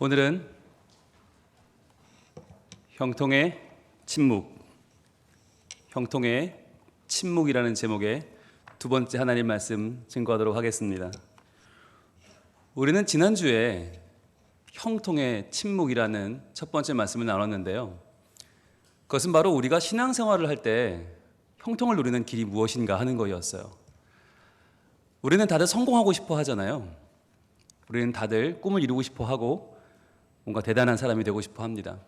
오늘은 형통의 침묵이라는 제목의 두 번째 하나님 말씀 증거하도록 하겠습니다. 우리는 지난주에 형통의 침묵이라는 첫 번째 말씀을 나눴는데요. 그것은 바로 우리가 신앙생활을 할 때 형통을 누리는 길이 무엇인가 하는 거였어요. 우리는 다들 성공하고 싶어 하잖아요. 우리는 다들 꿈을 이루고 싶어 하고 뭔가 대단한 사람이 되고 싶어 합니다.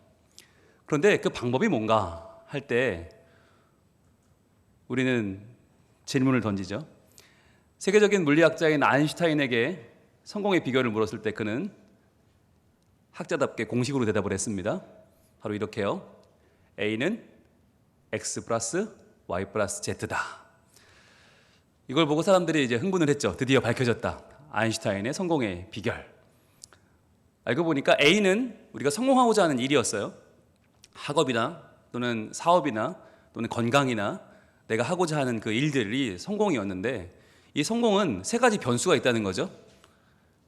그런데 그 방법이 뭔가 할 때 우리는 질문을 던지죠. 세계적인 물리학자인 아인슈타인에게 성공의 비결을 물었을 때 그는 학자답게 공식으로 대답을 했습니다. 바로 이렇게요. A는 X 플러스 Y 플러스 Z다. 이걸 보고 사람들이 이제 흥분을 했죠. 드디어 밝혀졌다. 아인슈타인의 성공의 비결. 알고 보니까 A는 우리가 성공하고자 하는 일이었어요. 학업이나 또는 사업이나 또는 건강이나 내가 하고자 하는 그 일들이 성공이었는데, 이 성공은 세 가지 변수가 있다는 거죠.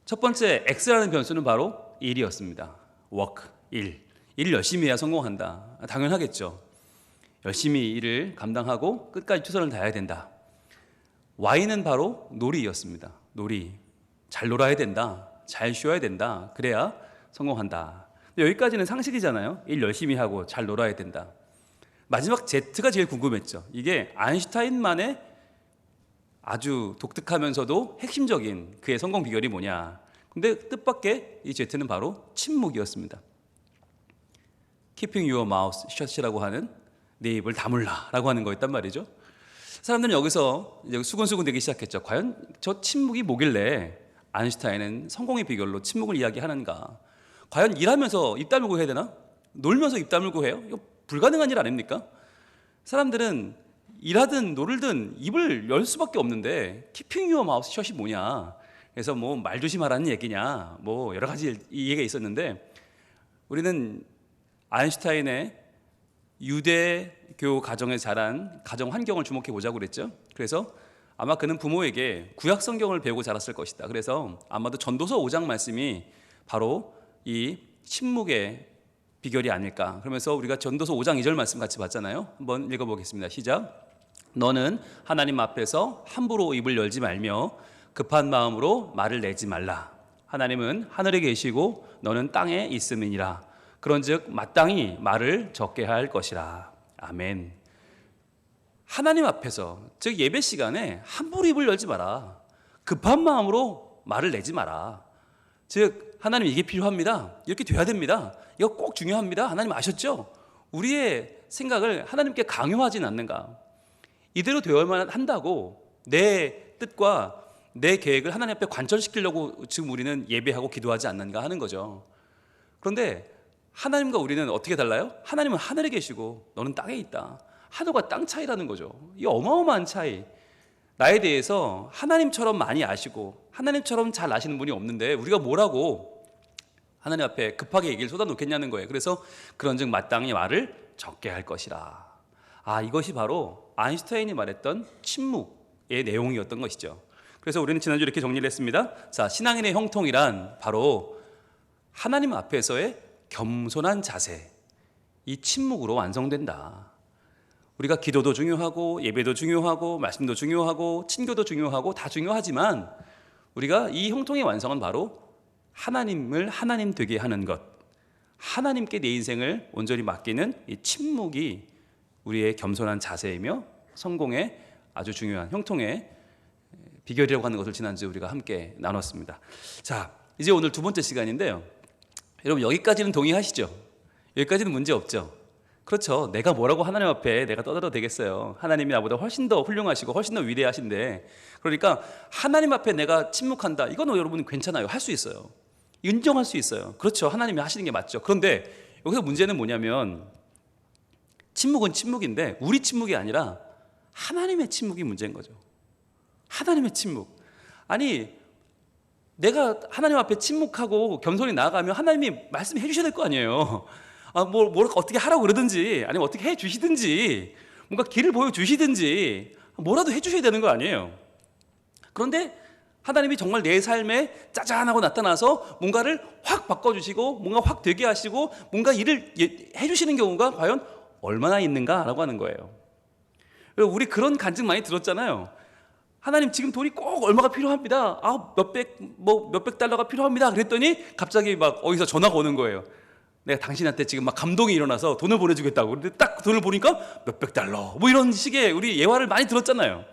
첫 번째 X라는 변수는 바로 일이었습니다. work, 일 열심히 해야 성공한다. 당연하겠죠. 열심히 일을 감당하고 끝까지 최선을 다해야 된다. Y는 바로 놀이였습니다. 놀이, 잘 놀아야 된다. 잘 쉬어야 된다. 그래야 성공한다. 여기까지는 상식이잖아요. 일 열심히 하고 잘 놀아야 된다. 마지막 Z가 제일 궁금했죠. 이게 아인슈타인만의 아주 독특하면서도 핵심적인 그의 성공 비결이 뭐냐. 근데 뜻밖의 이 Z는 바로 침묵이었습니다. Keeping your mouth shut이라고 하는 내 입을 다물라 라고 하는 거였단 말이죠. 사람들은 여기서 이제 수근수근 되기 시작했죠. 과연 저 침묵이 뭐길래 아인슈타인은 성공의 비결로 침묵을 이야기하는가? 과연 일하면서 입 다물고 해야 되나? 놀면서 입 다물고 해요? 이거 불가능한 일 아닙니까? 사람들은 일하든 놀든 입을 열 수밖에 없는데 Keeping your mouth shut이 뭐냐? 그래서 뭐 말 조심하라는 얘기냐? 뭐 여러 가지 얘기가 있었는데, 우리는 아인슈타인의 유대교 가정에 자란 가정 환경을 주목해 보자고 그랬죠. 그래서 아마 그는 부모에게 구약 성경을 배우고 자랐을 것이다. 그래서 아마도 전도서 5장 말씀이 바로 이 침묵의 비결이 아닐까. 그러면서 우리가 전도서 5장 2절 말씀 같이 봤잖아요. 한번 읽어보겠습니다. 시작. 너는 하나님 앞에서 함부로 입을 열지 말며 급한 마음으로 말을 내지 말라. 하나님은 하늘에 계시고 너는 땅에 있음이니라. 그런즉 마땅히 말을 적게 할 것이라. 아멘. 하나님 앞에서, 즉 예배 시간에 함부로 입을 열지 마라. 급한 마음으로 말을 내지 마라. 즉 하나님 이게 필요합니다. 이렇게 돼야 됩니다. 이거 꼭 중요합니다. 하나님 아셨죠? 우리의 생각을 하나님께 강요하진 않는가. 이대로 되어야만 한다고 내 뜻과 내 계획을 하나님 앞에 관철시키려고 지금 우리는 예배하고 기도하지 않는가 하는 거죠. 그런데 하나님과 우리는 어떻게 달라요? 하나님은 하늘에 계시고 너는 땅에 있다. 하늘과 땅 차이라는 거죠. 이 어마어마한 차이. 나에 대해서 하나님처럼 많이 아시고 하나님처럼 잘 아시는 분이 없는데 우리가 뭐라고 하나님 앞에 급하게 얘기를 쏟아놓겠냐는 거예요. 그래서 그런즉 마땅히 말을 적게 할 것이라. 이것이 바로 아인슈타인이 말했던 침묵의 내용이었던 것이죠. 그래서 우리는 지난주 이렇게 정리를 했습니다. 자, 신앙인의 형통이란 바로 하나님 앞에서의 겸손한 자세, 이 침묵으로 완성된다. 우리가 기도도 중요하고 예배도 중요하고 말씀도 중요하고 친교도 중요하고 다 중요하지만 우리가 이 형통의 완성은 바로 하나님을 하나님 되게 하는 것, 하나님께 내 인생을 온전히 맡기는 이 침묵이 우리의 겸손한 자세이며 성공의 아주 중요한 형통의 비결이라고 하는 것을 지난주 우리가 함께 나눴습니다. 자, 이제 오늘 두 번째 시간인데요. 여러분 여기까지는 동의하시죠? 여기까지는 문제 없죠? 그렇죠. 내가 뭐라고 하나님 앞에 내가 떠들어도 되겠어요. 하나님이 나보다 훨씬 더 훌륭하시고 훨씬 더 위대하신데, 그러니까 하나님 앞에 내가 침묵한다. 이거는 여러분 괜찮아요. 할 수 있어요. 인정할 수 있어요. 그렇죠. 하나님이 하시는 게 맞죠. 그런데 여기서 문제는 뭐냐면 침묵은 침묵인데 우리 침묵이 아니라 하나님의 침묵이 문제인 거죠. 하나님의 침묵. 아니 내가 하나님 앞에 침묵하고 겸손히 나아가면 하나님이 말씀해 주셔야 될 거 아니에요. 뭘 어떻게 하라고 그러든지 아니면 어떻게 해 주시든지 뭔가 길을 보여 주시든지 뭐라도 해 주셔야 되는 거 아니에요. 그런데 하나님이 정말 내 삶에 짜잔하고 나타나서 뭔가를 확 바꿔주시고 뭔가 확 되게 하시고 뭔가 일을 해주시는 경우가 과연 얼마나 있는가라고 하는 거예요. 우리 그런 간증 많이 들었잖아요. 하나님 지금 돈이 꼭 얼마가 필요합니다. 몇백 달러가 필요합니다. 그랬더니 갑자기 막 어디서 전화가 오는 거예요. 내가 당신한테 지금 막 감동이 일어나서 돈을 보내주겠다고. 근데 딱 돈을 보니까 몇백 달러. 뭐 이런 식의 우리 예화를 많이 들었잖아요.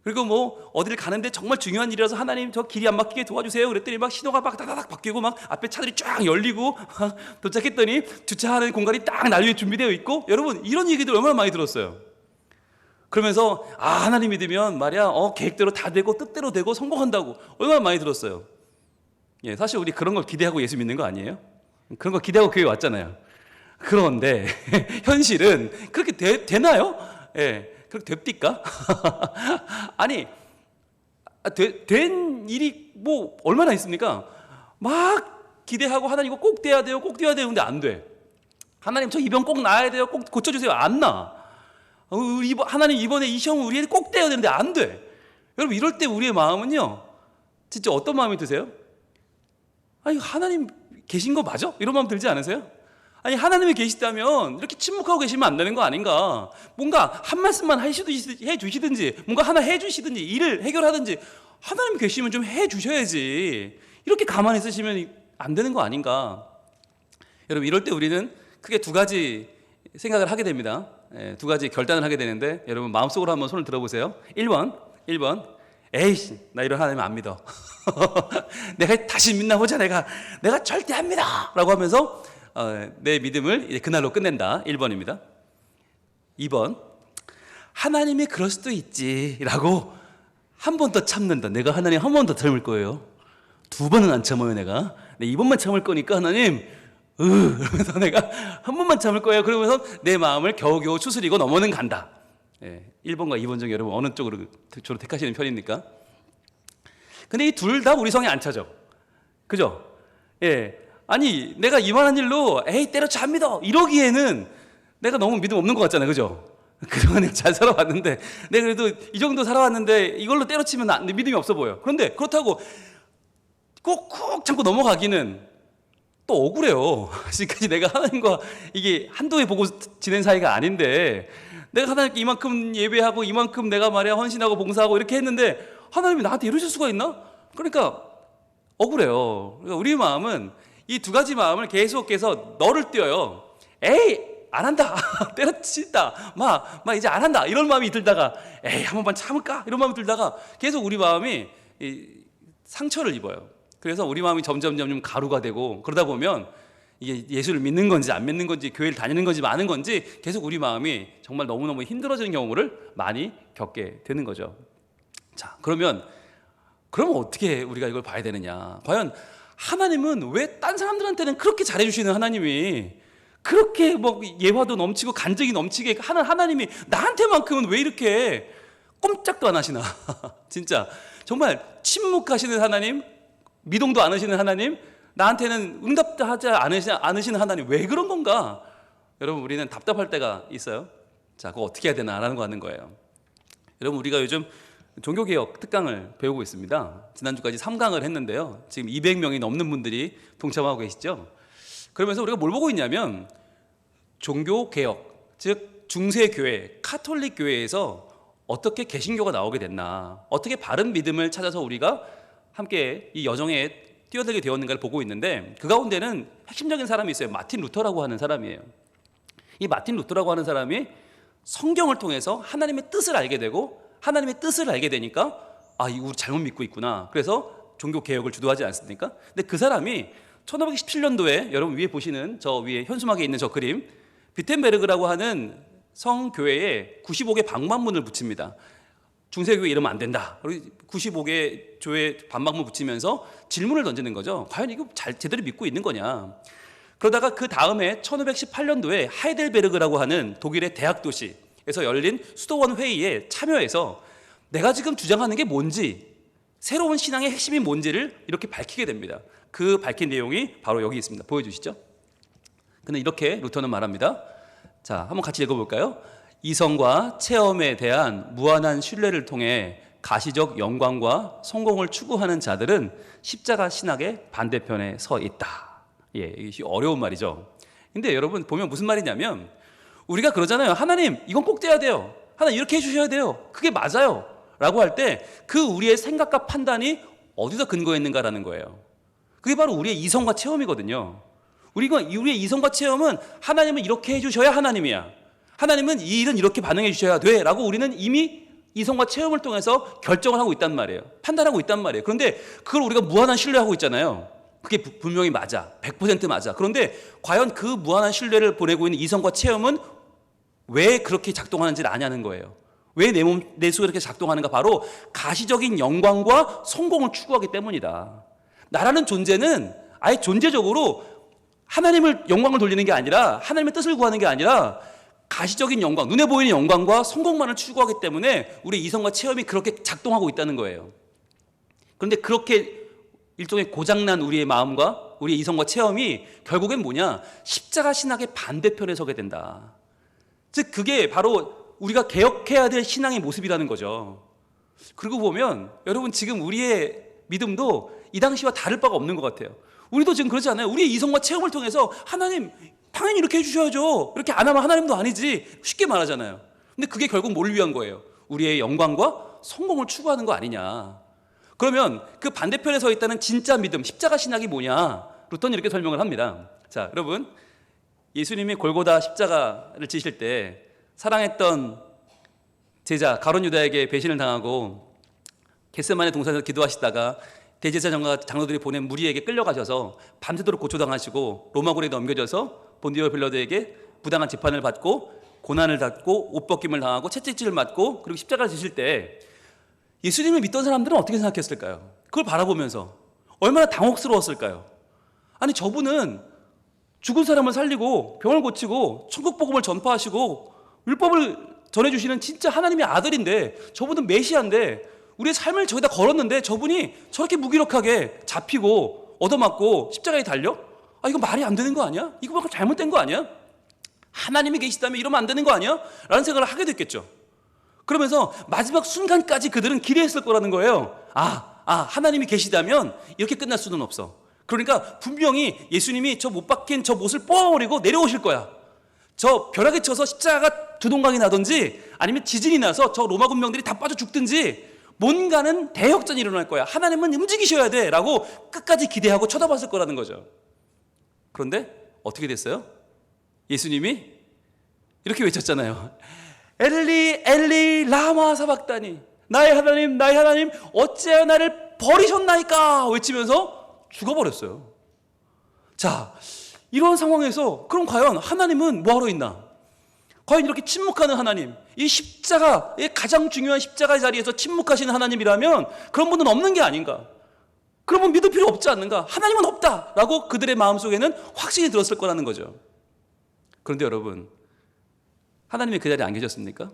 그리고 뭐 어디를 가는데 정말 중요한 일이라서 하나님 저 길이 안 막히게 도와주세요. 그랬더니 막 신호가 막 다다닥 바뀌고 막 앞에 차들이 쫙 열리고 도착했더니 주차하는 공간이 딱 날 위해 준비되어 있고, 여러분 이런 얘기들 얼마나 많이 들었어요. 그러면서 하나님 믿으면 말이야 계획대로 다 되고 뜻대로 되고 성공한다고 얼마나 많이 들었어요. 예, 사실 우리 그런 걸 기대하고 예수 믿는 거 아니에요? 그런 거 기대하고 교회 왔잖아요. 그런데 현실은 그렇게 되나요? 예, 그렇게 됩니까? 아니 된 일이 뭐 얼마나 있습니까? 막 기대하고 하나님 이거 꼭 돼야 돼요, 꼭 돼야 돼요. 근데 안 돼. 하나님 저 이 병 꼭 나아야 돼요, 꼭 고쳐주세요. 안 나. 하나님 이번에 이 시험 우리 애들 꼭 떼야 되는데 안 돼. 여러분 이럴 때 우리의 마음은요 진짜 어떤 마음이 드세요? 아니 하나님 계신 거 맞아? 이런 마음 들지 않으세요? 아니 하나님이 계시다면 이렇게 침묵하고 계시면 안 되는 거 아닌가? 뭔가 한 말씀만 해주시든지 뭔가 하나 해주시든지 일을 해결하든지 하나님 계시면 좀 해주셔야지 이렇게 가만히 있으시면 안 되는 거 아닌가? 여러분 이럴 때 우리는 크게 두 가지 생각을 하게 됩니다. 두 가지 결단을 하게 되는데 여러분 마음속으로 한번 손을 들어보세요. 1번 에이씨 나 이런 하나님 안 믿어. 내가 다시 믿나 보자. 내가 절대 안 믿어 라고 하면서 내 믿음을 이제 그날로 끝낸다. 1번입니다. 2번 하나님이 그럴 수도 있지 라고 한 번 더 참는다. 내가 하나님 한 번 더 참을 거예요. 두 번은 안 참아요. 내가 2번만 참을 거니까 하나님 그러면서 내가 한 번만 참을 거예요. 그러면서 내 마음을 겨우겨우 추스리고 넘어는 간다. 1번과 2번 중에 여러분 어느 쪽으로 주로 택하시는 편입니까? 근데 이 둘 다 우리 성에 안 차죠. 그죠? 아니 내가 이만한 일로 에이 때려쳐 안 믿어 이러기에는 내가 너무 믿음 없는 것 같잖아요. 그죠? 그동안 내가 잘 살아왔는데 내가 그래도 이 정도 살아왔는데 이걸로 때려치면 믿음이 없어 보여. 그런데 그렇다고 꾹 참고 넘어가기는 또 억울해요. 지금까지 내가 하나님과 이게 한도에 보고 지낸 사이가 아닌데 내가 하나님께 이만큼 예배하고 이만큼 내가 말이야 헌신하고 봉사하고 이렇게 했는데 하나님이 나한테 이러실 수가 있나? 그러니까 억울해요. 그러니까 우리 마음은 이 두 가지 마음을 계속해서 너를 띄어요. 에이 안 한다. 때려친다. 막 이제 안 한다. 이런 마음이 들다가 에이 한 번만 참을까? 이런 마음이 들다가 계속 우리 마음이 상처를 입어요. 그래서 우리 마음이 점점 가루가 되고 그러다 보면 이게 예수를 믿는 건지 안 믿는 건지 교회를 다니는 건지 마는 건지 계속 우리 마음이 정말 너무너무 힘들어지는 경우를 많이 겪게 되는 거죠. 자, 그러면 어떻게 우리가 이걸 봐야 되느냐? 과연 하나님은 왜 딴 사람들한테는 그렇게 잘해주시는 하나님이 그렇게 뭐 예화도 넘치고 간증이 넘치게 하는 하나님이 나한테만큼은 왜 이렇게 꼼짝도 안 하시나? 진짜 정말 침묵하시는 하나님, 미동도 안 하시는 하나님, 나한테는 응답도 하지 않으시는 하나님, 왜 그런 건가? 여러분 우리는 답답할 때가 있어요. 자, 그거 어떻게 해야 되나라는 거 하는 거예요. 여러분 우리가 요즘 종교개혁 특강을 배우고 있습니다. 지난주까지 3강을 했는데요. 지금 200명이 넘는 분들이 동참하고 계시죠. 그러면서 우리가 뭘 보고 있냐면 종교개혁, 즉 중세교회, 카톨릭 교회에서 어떻게 개신교가 나오게 됐나, 어떻게 바른 믿음을 찾아서 우리가 함께 이 여정에 뛰어들게 되었는가를 보고 있는데 그 가운데는 핵심적인 사람이 있어요. 마틴 루터라고 하는 사람이에요. 이 마틴 루터라고 하는 사람이 성경을 통해서 하나님의 뜻을 알게 되고 하나님의 뜻을 알게 되니까 이거 우리 잘못 믿고 있구나. 그래서 종교개혁을 주도하지 않습니까? 근데 그 사람이 1517년도에 여러분 위에 보시는 저 위에 현수막에 있는 저 그림, 비텐베르그라고 하는 성교회에 95개 방방문을 붙입니다. 중세교회 이러면 안 된다. 95개 교회 방방문 붙이면서 질문을 던지는 거죠. 과연 이거 제대로 믿고 있는 거냐? 그러다가 그 다음에 1518년도에 하이델베르그라고 하는 독일의 대학 도시에서 열린 수도원 회의에 참여해서 내가 지금 주장하는 게 뭔지, 새로운 신앙의 핵심이 뭔지를 이렇게 밝히게 됩니다. 그 밝힌 내용이 바로 여기 있습니다. 보여주시죠. 근데 이렇게 루터는 말합니다. 자, 한번 같이 읽어볼까요? 이성과 체험에 대한 무한한 신뢰를 통해 가시적 영광과 성공을 추구하는 자들은 십자가 신학의 반대편에 서 있다. 이게 어려운 말이죠. 근데 여러분 보면 무슨 말이냐면 우리가 그러잖아요. 하나님 이건 꼭 돼야 돼요. 하나님 이렇게 해주셔야 돼요. 그게 맞아요. 라고 할 때 그 우리의 생각과 판단이 어디서 근거했는가라는 거예요. 그게 바로 우리의 이성과 체험이거든요. 우리의 이성과 체험은 하나님은 이렇게 해주셔야 하나님이야. 하나님은 이 일은 이렇게 반응해 주셔야 돼. 라고 우리는 이미 이성과 체험을 통해서 결정을 하고 있단 말이에요. 판단하고 있단 말이에요. 그런데 그걸 우리가 무한한 신뢰하고 있잖아요. 그게 분명히 맞아. 100% 맞아. 그런데 과연 그 무한한 신뢰를 보내고 있는 이성과 체험은 왜 그렇게 작동하는지를 아냐는 거예요. 왜 내 속에 이렇게 작동하는가? 바로 가시적인 영광과 성공을 추구하기 때문이다. 나라는 존재는 아예 존재적으로 하나님을 영광을 돌리는 게 아니라 하나님의 뜻을 구하는 게 아니라 가시적인 영광, 눈에 보이는 영광과 성공만을 추구하기 때문에 우리 이성과 체험이 그렇게 작동하고 있다는 거예요. 그런데 그렇게 일종의 고장난 우리의 마음과 우리의 이성과 체험이 결국엔 뭐냐? 십자가 신학의 반대편에 서게 된다. 즉 그게 바로 우리가 개혁해야 될 신앙의 모습이라는 거죠. 그리고 보면 여러분 지금 우리의 믿음도 이 당시와 다를 바가 없는 것 같아요. 우리도 지금 그러지 않아요? 우리의 이성과 체험을 통해서 하나님 당연히 이렇게 해주셔야죠. 이렇게 안 하면 하나님도 아니지. 쉽게 말하잖아요. 근데 그게 결국 뭘 위한 거예요? 우리의 영광과 성공을 추구하는 거 아니냐. 그러면 그 반대편에 서 있다는 진짜 믿음, 십자가 신학이 뭐냐? 루터는 이렇게 설명을 합니다. 자, 여러분 예수님이 골고다 십자가를 지실 때 사랑했던 제자 가룟 유다에게 배신을 당하고 겟세마네 동산에서 기도하시다가 대제사장과 장로들이 보낸 무리에게 끌려가셔서 밤새도록 고초당하시고 로마군에 넘겨져서 본디오 빌라도에게 부당한 재판을 받고 고난을 받고 옷벗김을 당하고 채찍질을 맞고 그리고 십자가를 지실 때 예수님을 믿던 사람들은 어떻게 생각했을까요? 그걸 바라보면서 얼마나 당혹스러웠을까요? 아니 저분은 죽은 사람을 살리고 병을 고치고 천국 복음을 전파하시고 율법을 전해주시는 진짜 하나님의 아들인데 저분은 메시아인데 우리의 삶을 저기다 걸었는데 저분이 저렇게 무기력하게 잡히고 얻어맞고 십자가에 달려? 아 이거 말이 안 되는 거 아니야? 이거 뭔가 잘못된 거 아니야? 하나님이 계시다면 이러면 안 되는 거 아니야? 라는 생각을 하게 됐겠죠. 그러면서 마지막 순간까지 그들은 기대했을 거라는 거예요. 하나님이 계시다면 이렇게 끝날 수는 없어. 그러니까 분명히 예수님이 저 못 박힌 저 못을 뽑아버리고 내려오실 거야. 저 벼락에 쳐서 십자가가 두동강이 나든지 아니면 지진이 나서 저 로마 군병들이 다 빠져 죽든지 뭔가는 대역전이 일어날 거야. 하나님은 움직이셔야 돼 라고 끝까지 기대하고 쳐다봤을 거라는 거죠. 그런데 어떻게 됐어요? 예수님이 이렇게 외쳤잖아요. 엘리 엘리 라마 사박다니 나의 하나님 어찌하여 나를 버리셨나이까 외치면서 죽어버렸어요. 자, 이런 상황에서 그럼 과연 하나님은 뭐하러 있나? 과연 이렇게 침묵하는 하나님, 이 십자가의 가장 중요한 십자가의 자리에서 침묵하시는 하나님이라면 그런 분은 없는 게 아닌가? 그런 분 믿을 필요 없지 않는가? 하나님은 없다라고 그들의 마음속에는 확신이 들었을 거라는 거죠. 그런데 여러분, 하나님이 그 자리에 안 계셨습니까?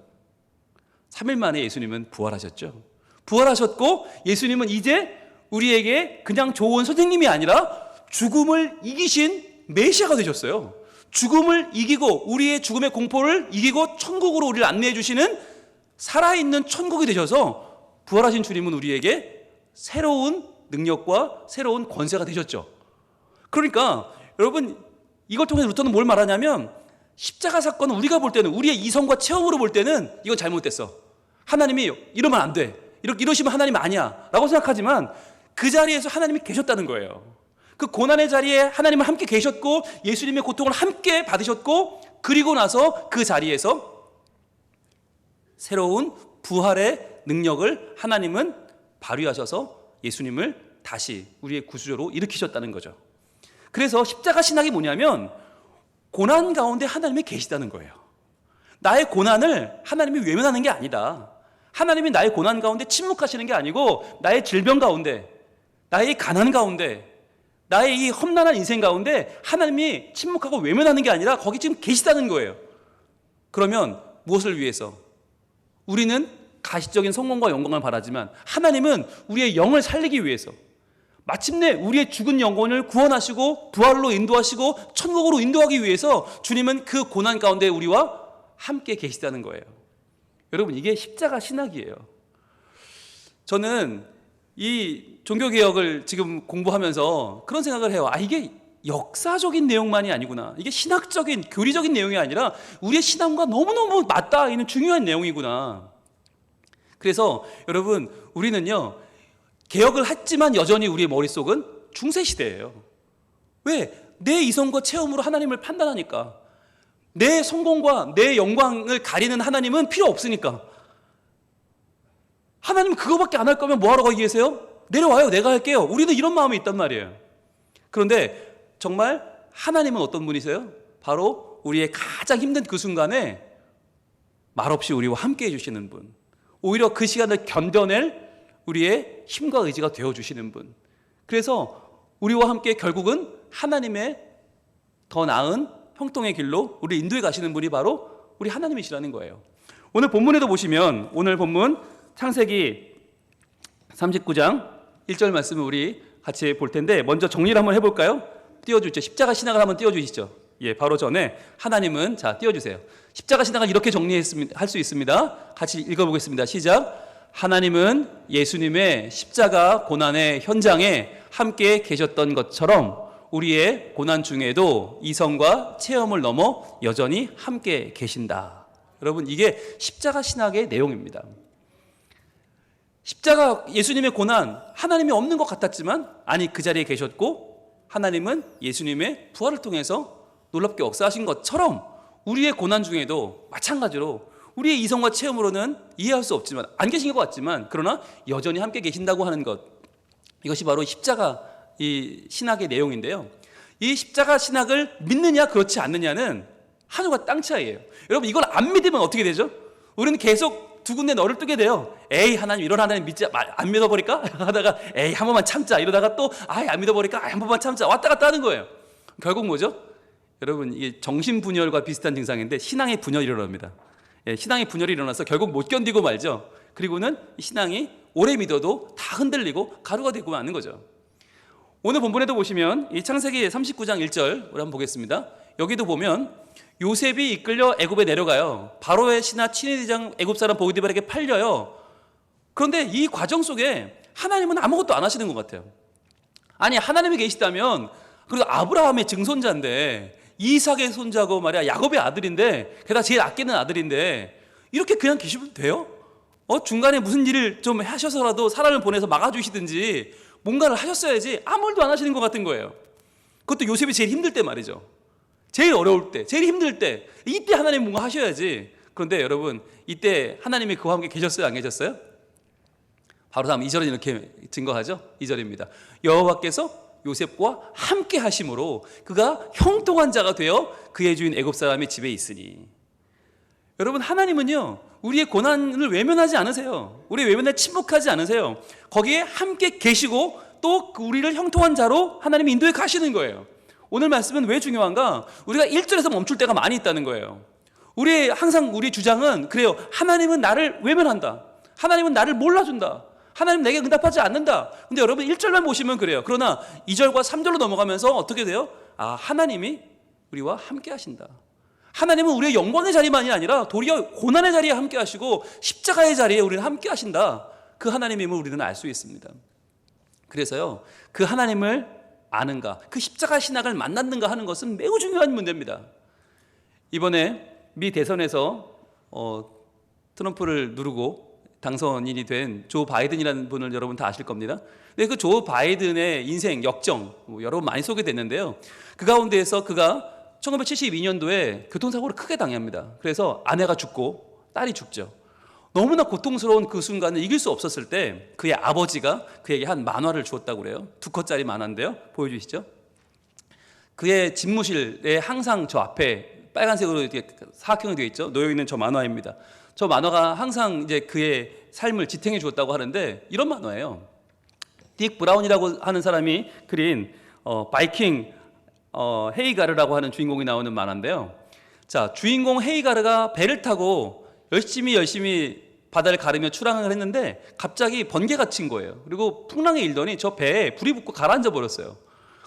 3일 만에 예수님은 부활하셨죠. 부활하셨고 예수님은 이제 우리에게 그냥 좋은 선생님이 아니라 죽음을 이기신 메시아가 되셨어요. 죽음을 이기고 우리의 죽음의 공포를 이기고 천국으로 우리를 안내해 주시는 살아있는 천국이 되셔서 부활하신 주님은 우리에게 새로운 능력과 새로운 권세가 되셨죠. 그러니까 여러분 이걸 통해서 루터는 뭘 말하냐면 십자가 사건은 우리가 볼 때는 우리의 이성과 체험으로 볼 때는 이건 잘못됐어. 하나님이 이러면 안 돼. 이러시면 하나님 아니야 라고 생각하지만 그 자리에서 하나님이 계셨다는 거예요. 그 고난의 자리에 하나님은 함께 계셨고 예수님의 고통을 함께 받으셨고 그리고 나서 그 자리에서 새로운 부활의 능력을 하나님은 발휘하셔서 예수님을 다시 우리의 구주로 일으키셨다는 거죠. 그래서 십자가 신학이 뭐냐면 고난 가운데 하나님이 계시다는 거예요. 나의 고난을 하나님이 외면하는 게 아니다. 하나님이 나의 고난 가운데 침묵하시는 게 아니고 나의 질병 가운데 나의 가난 가운데 나의 이 험난한 인생 가운데 하나님이 침묵하고 외면하는 게 아니라 거기 지금 계시다는 거예요. 그러면 무엇을 위해서? 우리는 가시적인 성공과 영광을 바라지만 하나님은 우리의 영을 살리기 위해서 마침내 우리의 죽은 영혼을 구원하시고 부활로 인도하시고 천국으로 인도하기 위해서 주님은 그 고난 가운데 우리와 함께 계시다는 거예요. 여러분 이게 십자가 신학이에요. 저는 이 종교개혁을 지금 공부하면서 그런 생각을 해요. 이게 역사적인 내용만이 아니구나. 이게 신학적인, 교리적인 내용이 아니라 우리의 신앙과 너무너무 맞닿아 있는 중요한 내용이구나. 그래서 여러분, 우리는요, 개혁을 했지만 여전히 우리의 머릿속은 중세시대예요. 왜? 내 이성과 체험으로 하나님을 판단하니까. 내 성공과 내 영광을 가리는 하나님은 필요 없으니까. 하나님 그거밖에 안 할 거면 뭐하러 거기 계세요? 내려와요. 내가 할게요. 우리는 이런 마음이 있단 말이에요. 그런데 정말 하나님은 어떤 분이세요? 바로 우리의 가장 힘든 그 순간에 말없이 우리와 함께 해주시는 분, 오히려 그 시간을 견뎌낼 우리의 힘과 의지가 되어주시는 분. 그래서 우리와 함께 결국은 하나님의 더 나은 형통의 길로 우리 인도해 가시는 분이 바로 우리 하나님이시라는 거예요. 오늘 본문에도 보시면, 오늘 본문 창세기 39장 1절 말씀을 우리 같이 볼 텐데, 먼저 정리를 한번 해볼까요? 띄워주죠. 십자가 신학을 한번 띄워주시죠. 예, 바로 전에 하나님은, 자, 띄워주세요. 십자가 신학을 이렇게 할 수 있습니다. 같이 읽어보겠습니다. 시작. 하나님은 예수님의 십자가 고난의 현장에 함께 계셨던 것처럼 우리의 고난 중에도 이성과 체험을 넘어 여전히 함께 계신다. 여러분, 이게 십자가 신학의 내용입니다. 십자가 예수님의 고난, 하나님이 없는 것 같았지만 아니, 그 자리에 계셨고 하나님은 예수님의 부활을 통해서 놀랍게 역사하신 것처럼 우리의 고난 중에도 마찬가지로 우리의 이성과 체험으로는 이해할 수 없지만, 안 계신 것 같지만, 그러나 여전히 함께 계신다고 하는 것, 이것이 바로 십자가 이 신학의 내용인데요. 이 십자가 신학을 믿느냐 그렇지 않느냐는 하늘과 땅 차이예요. 여러분, 이걸 안 믿으면 어떻게 되죠? 우리는 계속 두 군데 너를 뜨게 돼요. 에이, 하나님, 이런 하나님 믿지, 안 믿어버릴까? 하다가 에이, 한 번만 참자. 이러다가 또 안 믿어버릴까? 한 번만 참자. 왔다 갔다 하는 거예요. 결국 뭐죠? 여러분, 이게 정신분열과 비슷한 증상인데 신앙의 분열이 일어납니다. 예, 신앙의 분열이 일어나서 결국 못 견디고 말죠. 그리고는 신앙이 오래 믿어도 다 흔들리고 가루가 되고 마는 거죠. 오늘 본문에도 보시면 이 창세기 39장 1절 우리 한번 보겠습니다. 여기도 보면 요셉이 이끌려 애굽에 내려가요. 바로의 신하 친위대장 애굽 사람 보디발에게 팔려요. 그런데 이 과정 속에 하나님은 아무것도 안 하시는 것 같아요. 아니, 하나님이 계시다면, 그리고 아브라함의 증손자인데, 이삭의 손자고 말이야, 야곱의 아들인데, 게다가 제일 아끼는 아들인데, 이렇게 그냥 계시면 돼요? 중간에 무슨 일을 좀 하셔서라도 사람을 보내서 막아주시든지 뭔가를 하셨어야지. 아무 일도 안 하시는 것 같은 거예요. 그것도 요셉이 제일 힘들 때 말이죠. 제일 어려울 때, 제일 힘들 때, 이때 하나님 뭔가 하셔야지. 그런데 여러분, 이때 하나님이 그와 함께 계셨어요, 안 계셨어요? 바로 다음 2절은 이렇게 증거하죠. 2절입니다. 여호와께서 요셉과 함께 하심으로 그가 형통한 자가 되어 그의 주인 애굽 사람의 집에 있으니. 여러분, 하나님은요, 우리의 고난을 외면하지 않으세요. 우리의 외면에 침묵하지 않으세요. 거기에 함께 계시고 또 우리를 형통한 자로 하나님이 인도해 가시는 거예요. 오늘 말씀은 왜 중요한가? 우리가 1절에서 멈출 때가 많이 있다는 거예요. 항상 우리 주장은 그래요. 하나님은 나를 외면한다. 하나님은 나를 몰라준다. 하나님 내게 응답하지 않는다. 근데 여러분 1절만 보시면 그래요. 그러나 2절과 3절로 넘어가면서 어떻게 돼요? 하나님이 우리와 함께 하신다. 하나님은 우리의 영광의 자리만이 아니라 도리어 고난의 자리에 함께 하시고 십자가의 자리에 우리는 함께 하신다. 그 하나님임을 우리는 알 수 있습니다. 그래서요, 그 하나님을 아는가, 그 십자가 신학을 만났는가 하는 것은 매우 중요한 문제입니다. 이번에 미 대선에서 트럼프를 누르고 당선인이 된 조 바이든이라는 분을 여러분 다 아실 겁니다. 근데 그 조 바이든의 인생 역정 여러분 많이 소개됐는데요. 그 가운데에서 그가 1972년도에 교통사고를 크게 당합니다. 그래서 아내가 죽고 딸이 죽죠. 너무나 고통스러운 그 순간을 이길 수 없었을 때 그의 아버지가 그에게 한 만화를 주었다고 그래요. 2컷짜리 만화인데요. 보여주시죠. 그의 집무실에 항상 저 앞에 빨간색으로 이렇게 사각형이 되어 있죠. 놓여 있는 저 만화입니다. 저 만화가 항상 이제 그의 삶을 지탱해 주었다고 하는데 이런 만화예요. 딕 브라운이라고 하는 사람이 그린 바이킹 헤이가르라고 하는 주인공이 나오는 만화인데요. 자, 주인공 헤이가르가 배를 타고 열심히 바다를 가르며 출항을 했는데 갑자기 번개가 친 거예요. 그리고 풍랑이 일더니 저 배에 불이 붙고 가라앉아 버렸어요.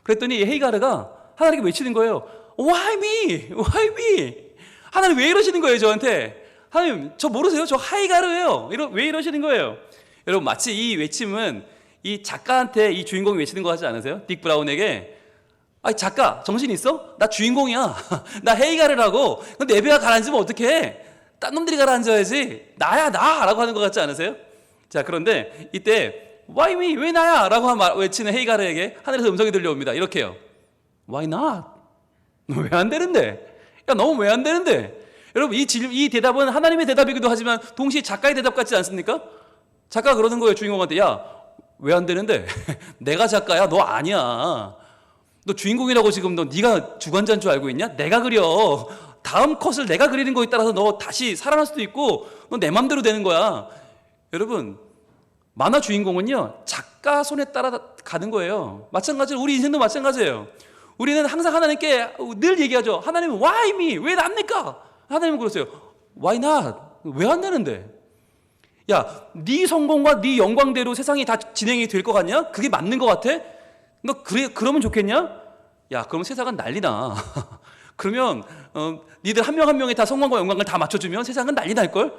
그랬더니 헤이가르가 하나님께 외치는 거예요. Why me? Why me? 하나님 왜 이러시는 거예요, 저한테? 하나님, 저 모르세요? 저 하이가르예요. 왜 이러시는 거예요? 여러분 마치 이 외침은 이 작가한테 이 주인공이 외치는 거 같지 않으세요? 딕 브라운에게 아니 작가 정신 있어? 나 주인공이야. 나 헤이가르라고. 근데 내배가 가라앉으면 어떡해? 딴 놈들이 가라앉아야지. 나야 나 라고 하는 것 같지 않으세요? 자 그런데 이때 Why me? 왜 나야? 라고 외치는 헤이가르에게 하늘에서 음성이 들려옵니다. 이렇게요. Why not? 왜 안 되는데? 야 너무 왜 안 되는데? 여러분 이 대답은 하나님의 대답이기도 하지만 동시에 작가의 대답 같지 않습니까? 작가가 그러는 거예요. 주인공한테 야 왜 안 되는데? 내가 작가야 너 아니야. 너 주인공이라고 지금 네가 주관자인 줄 알고 있냐? 내가 그려. 다음 컷을 내가 그리는 거에 따라서 너 다시 살아날 수도 있고 너 내 맘대로 되는 거야. 여러분 만화 주인공은요 작가 손에 따라 가는 거예요. 마찬가지로 우리 인생도 마찬가지예요. 우리는 항상 하나님께 늘 얘기하죠. 하나님은 why me? 왜 납니까? 하나님은 그러세요. Why not? 왜 안 되는데? 야, 네 성공과 네 영광대로 세상이 다 진행이 될 것 같냐? 그게 맞는 것 같아? 너 그러면 좋겠냐? 야, 그러면 세상은 난리나. 그러면 니들 한 명 한 명이 다 성공과 영광을 다 맞춰주면 세상은 난리 날걸?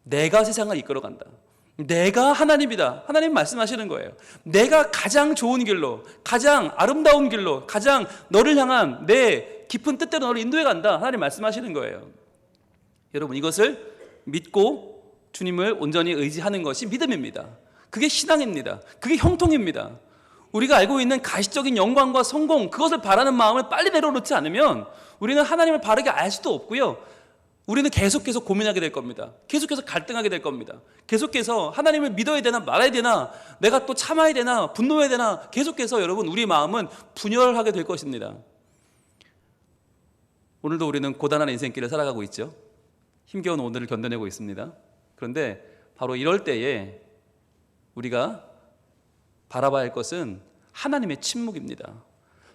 내가 세상을 이끌어간다. 내가 하나님이다. 하나님 말씀하시는 거예요. 내가 가장 좋은 길로, 가장 아름다운 길로, 가장 너를 향한 내 깊은 뜻대로 너를 인도해 간다. 하나님 말씀하시는 거예요. 여러분 이것을 믿고 주님을 온전히 의지하는 것이 믿음입니다. 그게 신앙입니다. 그게 형통입니다. 우리가 알고 있는 가시적인 영광과 성공, 그것을 바라는 마음을 빨리 내려놓지 않으면 우리는 하나님을 바르게 알 수도 없고요. 우리는 계속해서 고민하게 될 겁니다. 계속해서 갈등하게 될 겁니다. 계속해서 하나님을 믿어야 되나 말아야 되나, 내가 또 참아야 되나 분노해야 되나, 계속해서 여러분 우리 마음은 분열하게 될 것입니다. 오늘도 우리는 고단한 인생길을 살아가고 있죠. 힘겨운 오늘을 견뎌내고 있습니다. 그런데 바로 이럴 때에 우리가 바라봐야 할 것은 하나님의 침묵입니다.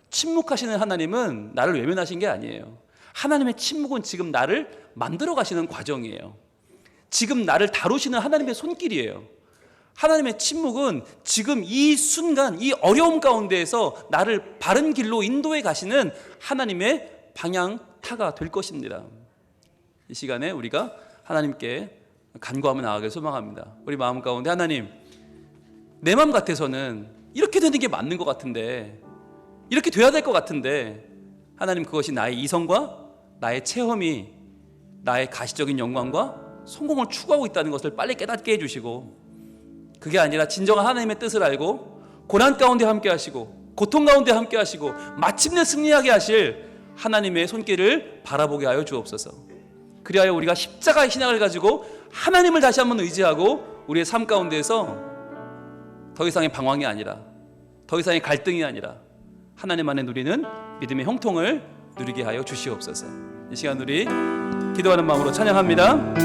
침묵하시는 하나님은 나를 외면하신 게 아니에요. 하나님의 침묵은 지금 나를 만들어 가시는 과정이에요. 지금 나를 다루시는 하나님의 손길이에요. 하나님의 침묵은 지금 이 순간, 이 어려움 가운데에서 나를 바른 길로 인도해 가시는 하나님의 방향타가 될 것입니다. 이 시간에 우리가 하나님께 간구하며 나아가길 소망합니다. 우리 마음 가운데 하나님, 내 마음 같아서는 이렇게 되는 게 맞는 것 같은데, 이렇게 돼야 될 것 같은데, 하나님 그것이 나의 이성과 나의 체험이 나의 가시적인 영광과 성공을 추구하고 있다는 것을 빨리 깨닫게 해주시고, 그게 아니라 진정한 하나님의 뜻을 알고 고난 가운데 함께 하시고 고통 가운데 함께 하시고 마침내 승리하게 하실 하나님의 손길을 바라보게 하여 주옵소서. 그리하여 우리가 십자가의 신앙을 가지고 하나님을 다시 한번 의지하고 우리의 삶 가운데에서 더 이상의 방황이 아니라, 더 이상의 갈등이 아니라 하나님 안에 누리는 믿음의 형통을 누리게 하여 주시옵소서. 이 시간 우리 기도하는 마음으로 찬양합니다.